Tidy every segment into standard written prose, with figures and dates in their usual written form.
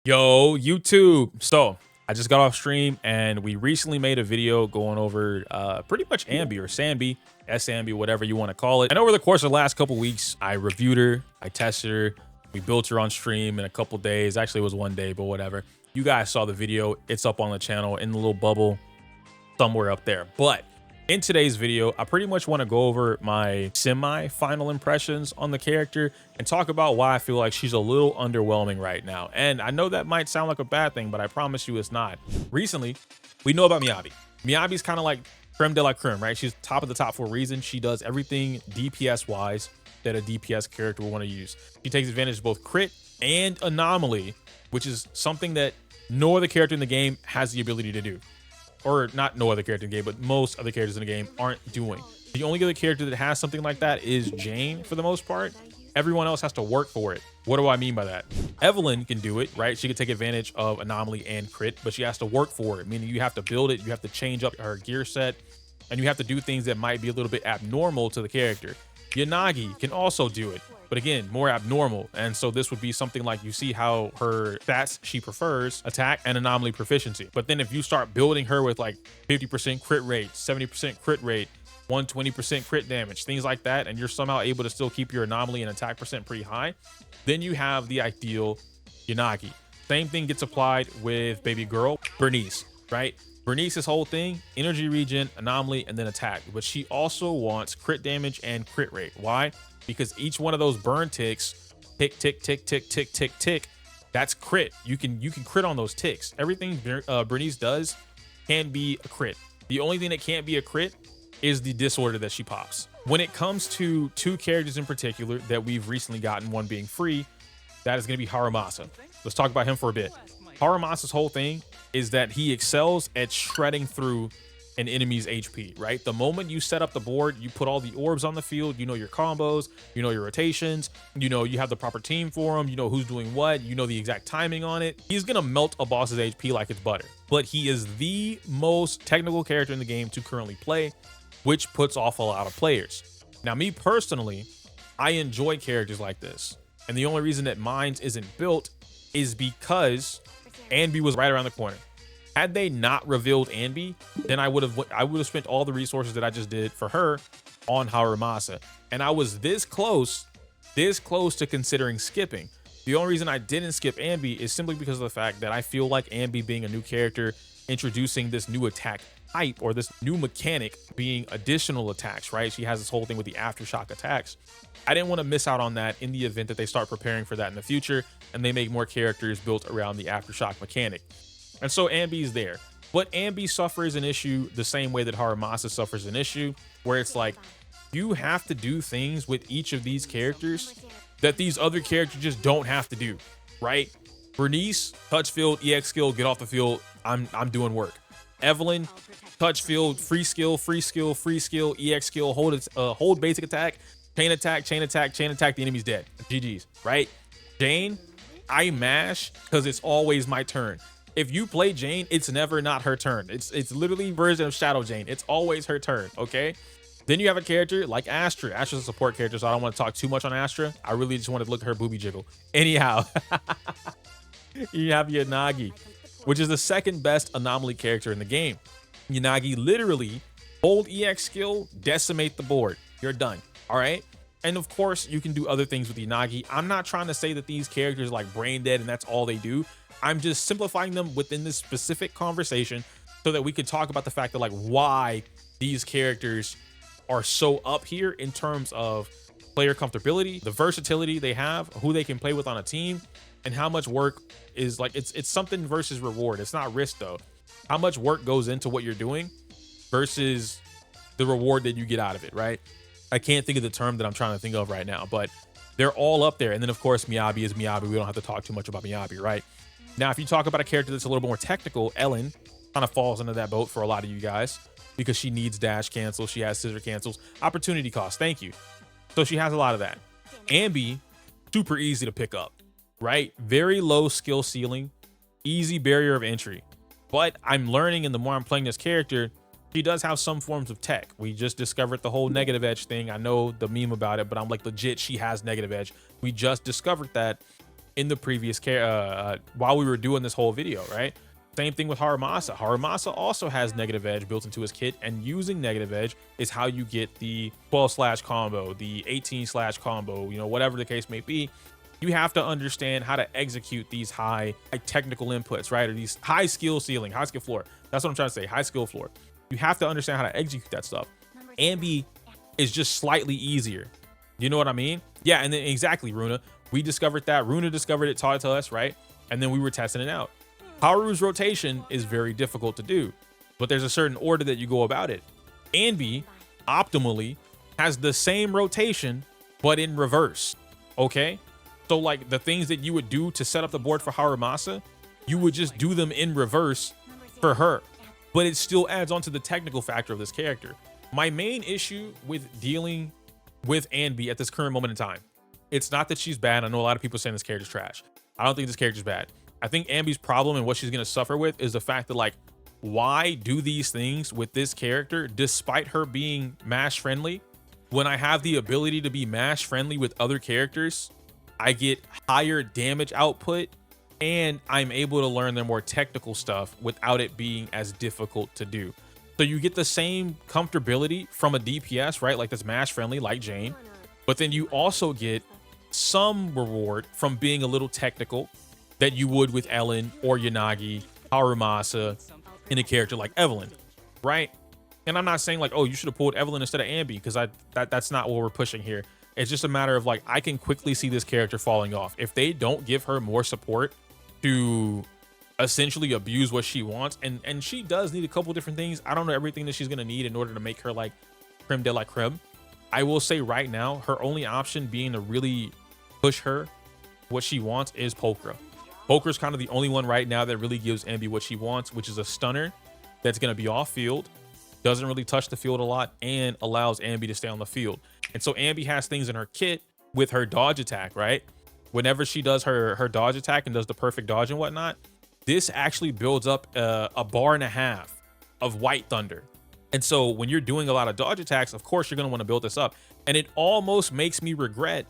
Yo, YouTube. So I just got off stream and we recently made a video going over pretty much Anby or S-Anby, S-Anby, whatever you want to call it. And over the course of the last couple weeks, I reviewed her, I tested her, we built her on stream in a couple days. Actually, it was one day, but whatever. You guys saw the video. It's up on the channel in the little bubble somewhere up there. But in today's video, I pretty much want to go over my semi-final impressions on the character and talk about why I feel like she's a little underwhelming right now. And I know that might sound like a bad thing, but I promise you it's not. Recently, we know about Miyabi. Miyabi's kind of like creme de la creme, right? She's top of the top for a reason. She does everything DPS-wise that a DPS character will want to use. She takes advantage of both crit and anomaly, which is something that no other character in the game has the ability to do. Or not no other character in the game, but most other characters in the game aren't doing. The only other character that has something like that is Jane for the most part. Everyone else has to work for it. What do I mean by that? Evelyn can do it, right? She can take advantage of anomaly and crit, but she has to work for it, meaning you have to build it, you have to change up her gear set, and you have to do things that might be a little bit abnormal to the character. Yanagi can also do it, but again, more abnormal. And so this would be something like, you see how her stats she prefers attack and anomaly proficiency. But then if you start building her with like 50% crit rate, 70% crit rate, 120% crit damage, things like that, and you're somehow able to still keep your anomaly and attack percent pretty high, then you have the ideal Yanagi. Same thing gets applied with baby girl Bernice, right? Bernice's whole thing, energy regen, anomaly, and then attack. But she also wants crit damage and crit rate. Why? Because each one of those burn ticks, tick, tick, tick, tick, tick, tick, tick, that's crit. You can crit on those ticks. Everything Bernice does can be a crit. The only thing that can't be a crit is the disorder that she pops. When it comes to two characters in particular that we've recently gotten, one being free, that is going to be Haramasa. Let's talk about him for a bit. Haramasa's whole thing is that he excels at shredding through an enemy's HP, right? The moment you set up the board, you put all the orbs on the field, you know your combos, you know your rotations, you know you have the proper team for him, you know who's doing what, you know the exact timing on it. He's gonna melt a boss's HP like it's butter. But he is the most technical character in the game to currently play, which puts off a lot of players. Now, me personally, I enjoy characters like this. And the only reason that mine isn't built is because Anby was right around the corner. Had they not revealed Anby, then I would have spent all the resources that I just did for her on Haramasa. And I was this close to considering skipping. The only reason I didn't skip Anby is simply because of the fact that I feel like Anby being a new character, introducing this new attack type or this new mechanic being additional attacks, right? She has this whole thing with the aftershock attacks. I didn't want to miss out on that in the event that they start preparing for that in the future and they make more characters built around the aftershock mechanic. And so Anby's there. But Anby suffers an issue the same way that Haramasa suffers an issue, where it's like, you have to do things with each of these characters that these other characters just don't have to do, right? Bernice, touch field, EX skill, get off the field, I'm doing work. Evelyn, touch field, free skill, free skill, free skill, EX skill, hold basic attack, chain attack, chain attack, chain attack, the enemy's dead. GG's, right? Jane, I mash because it's always my turn. If you play Jane, it's never not her turn. It's literally version of Shadow Jane. It's always her turn, okay? Then you have a character like Astra. Astra's a support character, so I don't want to talk too much on Astra. I really just want to look at her booby jiggle. Anyhow, you have Yanagi, which is the second best anomaly character in the game. Yanagi literally hold EX skill, decimate the board. You're done, all right? And of course, you can do other things with Yanagi. I'm not trying to say that these characters are like brain dead and that's all they do. I'm just simplifying them within this specific conversation so that we could talk about the fact that like why these characters are so up here in terms of player comfortability, the versatility they have, who they can play with on a team, and how much work is like, it's something versus reward. It's not risk though. How much work goes into what you're doing versus the reward that you get out of it, right? I can't think of the term that I'm trying to think of right now, but they're all up there. And then of course, Miyabi is Miyabi. We don't have to talk too much about Miyabi, right? Now, if you talk about a character that's a little more technical, Ellen kind of falls into that boat for a lot of you guys because she needs dash cancels. She has scissor cancels, opportunity cost. Thank you. So she has a lot of that. Anby, super easy to pick up, right? Very low skill ceiling, easy barrier of entry. But I'm learning, and the more I'm playing this character, she does have some forms of tech. We just discovered the whole negative edge thing. I know the meme about it, but I'm like, legit, she has negative edge. We just discovered that. in the previous while we were doing this whole video, right? Same thing with Haramasa. Haramasa also has negative edge built into his kit, and using negative edge is how you get the 12/ combo, the 18/ combo, you know, whatever the case may be. You have to understand how to execute these high technical inputs, right? Or these high skill ceiling, high skill floor. That's what I'm trying to say, high skill floor. You have to understand how to execute that stuff. Anby is just slightly easier. You know what I mean? Yeah, and then exactly, Runa. We discovered that. Runa discovered it, taught it to us, right? And then we were testing it out. Haru's rotation is very difficult to do, but there's a certain order that you go about it. Anby, optimally, has the same rotation, but in reverse, okay? So like the things that you would do to set up the board for Haramasa, you would just do them in reverse for her, but it still adds on to the technical factor of this character. My main issue with dealing with Anby at this current moment in time, it's not that she's bad. I know a lot of people saying this character's trash. I don't think this character's bad. I think Anby's problem and what she's going to suffer with is the fact that, like, why do these things with this character despite her being mash friendly? When I have the ability to be mash friendly with other characters, I get higher damage output and I'm able to learn their more technical stuff without it being as difficult to do. So you get the same comfortability from a DPS, right? Like that's mash friendly, like Jane, but then you also get some reward from being a little technical that you would with Ellen or Yanagi, Harumasa, in a character like Evelyn, right? And I'm not saying like, oh, you should have pulled Evelyn instead of Anby, because that's not what we're pushing here. It's just a matter of like, I can quickly see this character falling off. If they don't give her more support to essentially abuse what she wants, and she does need a couple different things. I don't know everything that she's gonna need in order to make her like creme de la creme. I will say right now, her only option being to really push her what she wants is Pokra. Pokra's kind of the only one right now that really gives Anby what she wants, which is a stunner that's going to be off field, doesn't really touch the field a lot, and allows Anby to stay on the field. And so Anby has things in her kit with her dodge attack, right? Whenever she does her dodge attack and does the perfect dodge and whatnot, this actually builds up a bar and a half of White Thunder. And so when you're doing a lot of dodge attacks, of course, you're going to want to build this up. And it almost makes me regret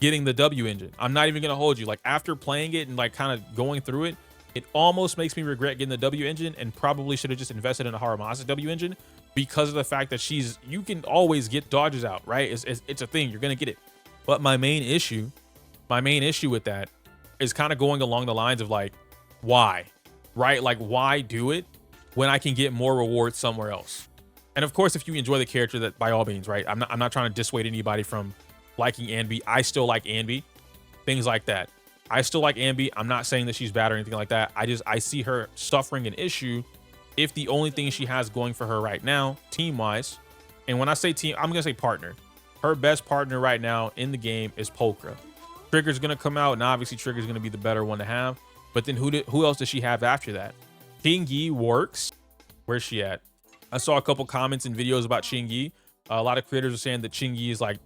getting the W engine. I'm not even gonna hold you. Like after playing it and like kind of going through it, it almost makes me regret getting the W engine, and probably should have just invested in a Haramasa W engine, because of the fact that you can always get dodges out, right? It's a thing, you're gonna get it. But my main issue with that is kind of going along the lines of like, why, right? Like why do it when I can get more rewards somewhere else? And of course, if you enjoy the character, that by all means, right? I'm not trying to dissuade anybody from liking Anby. I still like Anby, things like that. I still like Anby. I'm not saying that she's bad or anything like that. I see her suffering an issue if the only thing she has going for her right now, team wise, and when I say team, I'm gonna say partner. Her best partner right now in the game is Pokra. Trigger's gonna come out, and obviously Trigger's gonna be the better one to have. But then who else does she have after that? Chingy works. Where's she at? I saw a couple comments and videos about Chingy. A lot of creators are saying that Chingy is like,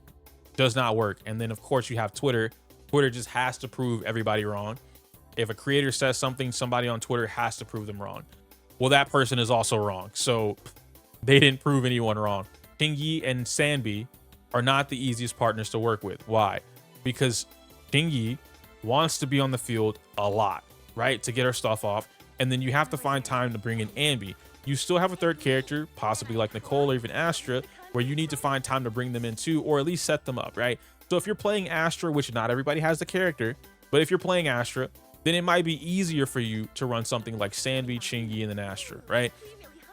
does not work. And then of course you have Twitter. Twitter just has to prove everybody wrong. If a creator says something, somebody on Twitter has to prove them wrong. Well, that person is also wrong. So they didn't prove anyone wrong. Chingy and S-Anby are not the easiest partners to work with. Why? Because Chingy wants to be on the field a lot, right? To get her stuff off. And then you have to find time to bring in Anby. You still have a third character, possibly like Nicole or even Astra, where you need to find time to bring them in too, or at least set them up, right? So if you're playing Astra, which not everybody has the character, but if you're playing Astra, then it might be easier for you to run something like S-Anby, Chingy, and then Astra, right?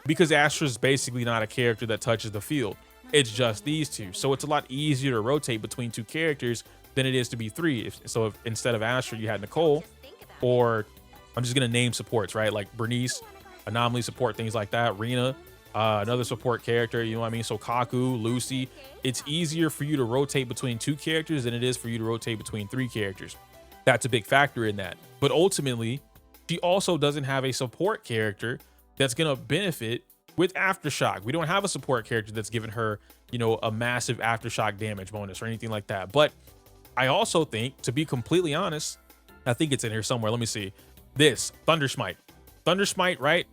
Because Astra is basically not a character that touches the field. It's just these two. So it's a lot easier to rotate between two characters than it is to be three. So if instead of Astra, you had Nicole, or I'm just going to name supports, right? Like Bernice, Anomaly support, things like that. Rena, another support character, you know what I mean? So Kaku, Lucy. It's easier for you to rotate between two characters than it is for you to rotate between three characters. That's a big factor in that. But ultimately, she also doesn't have a support character that's going to benefit with Aftershock. We don't have a support character that's given her, you know, a massive Aftershock damage bonus or anything like that. But I also think, to be completely honest, I think it's in here somewhere. Let me see. This Thunder Smite. Thunder Smite, right?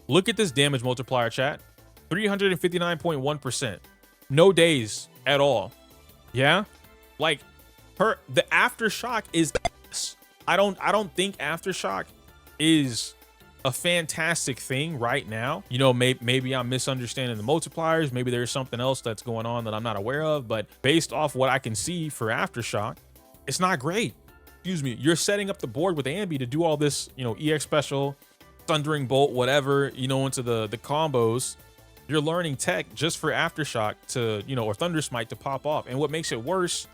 Look at this damage multiplier, chat. 359.1%. No days at all. Yeah? Like the Aftershock is I don't think Aftershock is a fantastic thing right now. You know, maybe I'm misunderstanding the multipliers. Maybe there's something else that's going on that I'm not aware of. But based off what I can see for Aftershock, it's not great. Excuse me. You're setting up the board with Anby to do all this, you know, EX special, Thundering Bolt, whatever, you know, into the combos. You're learning tech just for Aftershock to, you know, or Thunder Smite to pop off. And what makes it worse,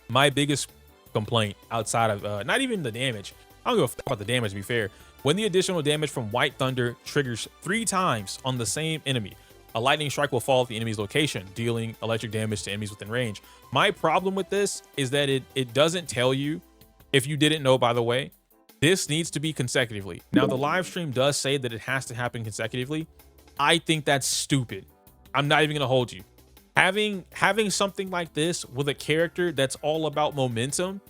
my biggest complaint outside of not even the damage. I don't give a fuck about the damage, to be fair. When the additional damage from White Thunder triggers 3 times on the same enemy, a lightning strike will fall at the enemy's location, dealing electric damage to enemies within range. My problem with this is that it doesn't tell you, if you didn't know, by the way, this needs to be consecutively. Now, the live stream does say that it has to happen consecutively. I think that's stupid. I'm not even gonna hold you. Having something like this with a character that's all about momentum,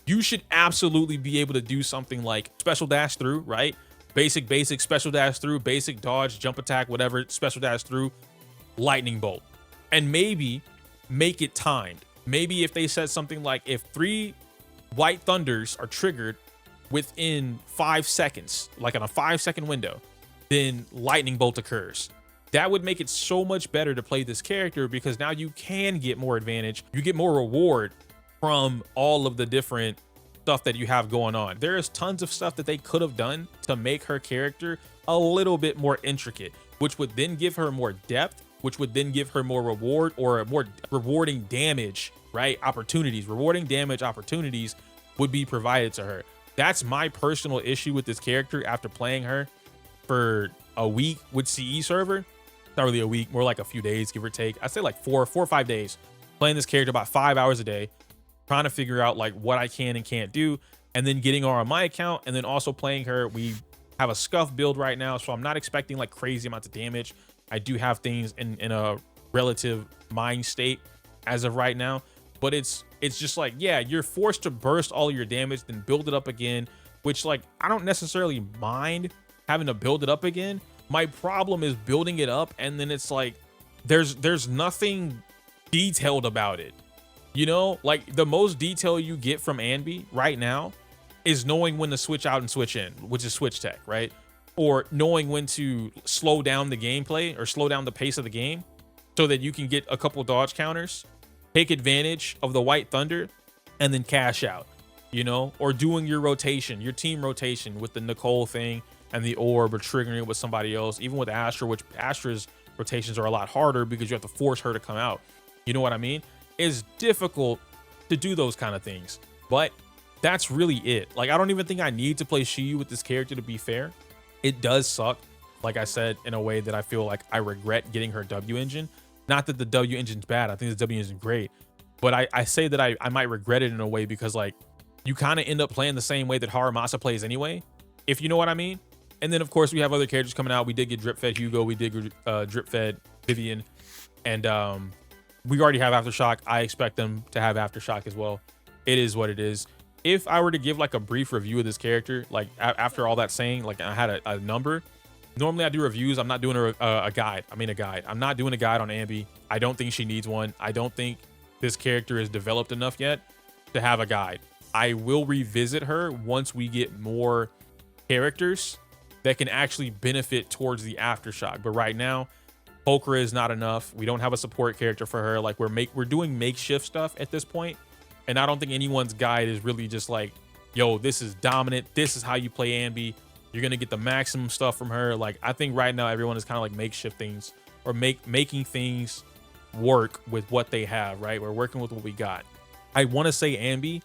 you should absolutely be able to do something like special dash through, right? Basic, special dash through, basic dodge, jump attack, whatever, special dash through, lightning bolt. And maybe make it timed. Maybe if they said something like, if 3 White Thunders are triggered within 5 seconds, like on a 5-second window, then lightning bolt occurs. That would make it so much better to play this character, because now you can get more advantage. You get more reward from all of the different stuff that you have going on. There is tons of stuff that they could have done to make her character a little bit more intricate, which would then give her more depth, which would then give her more reward, or more rewarding damage, right? Opportunities, rewarding damage opportunities would be provided to her. That's my personal issue with this character after playing her for a week with CE server. Not really a week, more like a few days, give or take. I'd say like 4 or 5 days playing this character, about 5 hours a day, trying to figure out like what I can and can't do, and then getting her on my account, and then also playing her. We have a scuff build right now, so I'm not expecting like crazy amounts of damage. I do have things in a relative mind state as of right now, but it's just like, yeah, you're forced to burst all your damage, then build it up again, which, like, I don't necessarily mind having to build it up again. My problem is building it up, and then it's like there's nothing detailed about it. You know, like the most detail you get from Anby right now is knowing when to switch out and switch in, which is switch tech, right? Or knowing when to slow down the gameplay or slow down the pace of the game so that you can get a couple dodge counters, take advantage of the White Thunder, and then cash out, you know? Or doing your rotation, your team rotation with the Nicole thing and the orb, or triggering it with somebody else, even with Astra, which Astra's rotations are a lot harder because you have to force her to come out. You know what I mean? It's difficult to do those kind of things, but that's really it. Like, I don't even think I need to play Shiyu with this character, to be fair. It does suck, like I said, in a way that I feel like I regret getting her W engine. Not that the W engine's bad, I think the W engine's great, but I say that I might regret it in a way because, like, you kind of end up playing the same way that Haramasa plays anyway, if you know what I mean. And then, of course, we have other characters coming out. We did get drip fed Hugo, we did drip fed Vivian, and we already have Aftershock. I expect them to have Aftershock as well. It is what it is. If I were to give like a brief review of this character, like after all that saying, like I had a number. Normally I do reviews. I'm not doing a guide. I mean a guide. I'm not doing a guide on Anby. I don't think she needs one. I don't think this character is developed enough yet to have a guide. I will revisit her once we get more characters that can actually benefit towards the Aftershock. But right now, Pokra is not enough. We don't have a support character for her. Like we're doing makeshift stuff at this point. And I don't think anyone's guide is really just like, yo, this is dominant. This is how you play Anby. You're going to get the maximum stuff from her. Like, I think right now everyone is kind of like makeshift things, or making things work with what they have, right? We're working with what we got. I want to say Anby,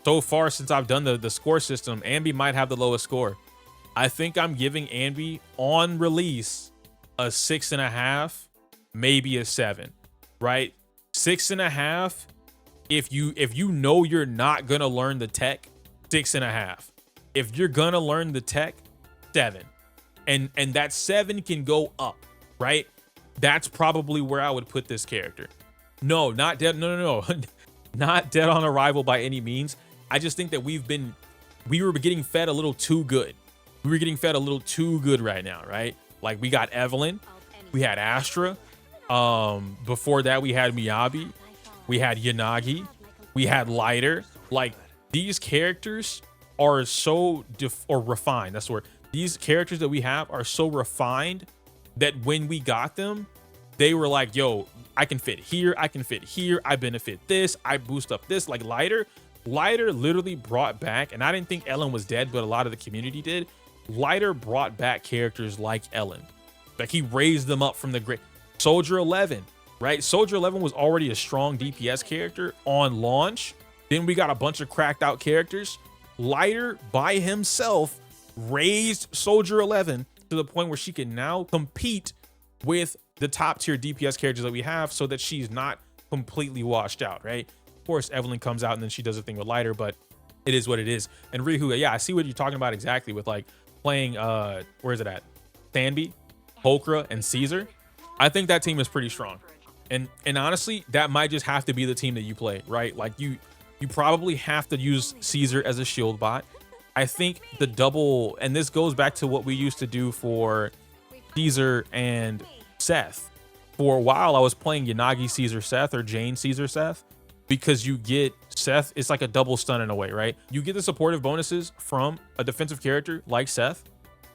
so far since I've done the score system, Anby might have the lowest score. I think I'm giving Anby on release a 6.5, maybe a 7, right? 6.5. If you know you're not gonna learn the tech, 6.5. If you're gonna learn the tech, 7. And that 7 can go up, right? That's probably where I would put this character. No, not dead. No. Not dead on arrival by any means. I just think that we were getting fed a little too good. We were getting fed a little too good right now, right? Like, we got Evelyn, we had Astra. Before that, we had Miyabi. We had Yanagi, we had Lighter. Like, these characters are so refined. That's where these characters that we have are so refined that when we got them, they were like, yo, I can fit here, I can fit here, I benefit this, I boost up this. Like Lighter literally brought back, and I didn't think Ellen was dead, but a lot of the community did. Lighter brought back characters like Ellen. Like he raised them up from the great. Soldier 11, right? Soldier 11 was already a strong DPS character on launch. Then we got a bunch of cracked out characters. Lighter by himself raised Soldier 11 to the point where she can now compete with the top tier DPS characters that we have, so that she's not completely washed out, right? Of course, Evelyn comes out and then she does a thing with Lighter, but it is what it is. And Rihu, yeah, I see what you're talking about exactly with like playing, where is it at? S-Anby, Pokra, and Caesar. I think that team is pretty strong. And honestly, that might just have to be the team that you play, right? Like you probably have to use Caesar as a shield bot. I think the double, and this goes back to what we used to do for Caesar and Seth. For a while, I was playing Yanagi Caesar Seth or Jane Caesar Seth, because you get Seth, it's like a double stun in a way, right? You get the supportive bonuses from a defensive character like Seth,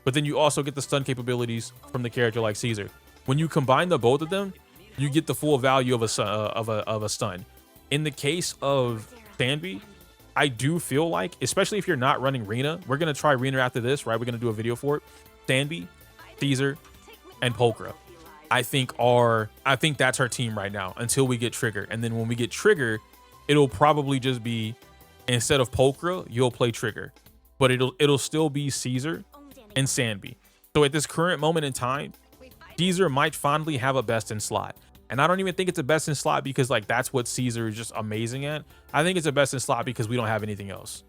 but then you also get the stun capabilities from the character like Caesar. When you combine the both of them, you get the full value of a stun. In the case of S-Anby, I do feel like, especially if you're not running Rena, we're gonna try Rena after this, right? We're gonna do a video for it. S-Anby, Caesar, and Pokra, I think that's our team right now until we get Trigger. And then when we get Trigger, it'll probably just be, instead of Pokra, you'll play Trigger, but it'll still be Caesar and S-Anby. So at this current moment in time, Caesar might finally have a best in slot. And I don't even think it's a best in slot because like that's what Caesar is just amazing at. I think it's a best in slot because we don't have anything else.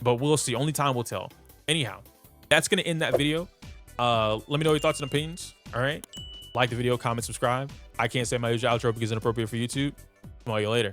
But we'll see. Only time will tell. Anyhow, that's gonna end that video. Let me know your thoughts and opinions. All right. Like the video, comment, subscribe. I can't say my usual outro because it's inappropriate for YouTube. Smell you later.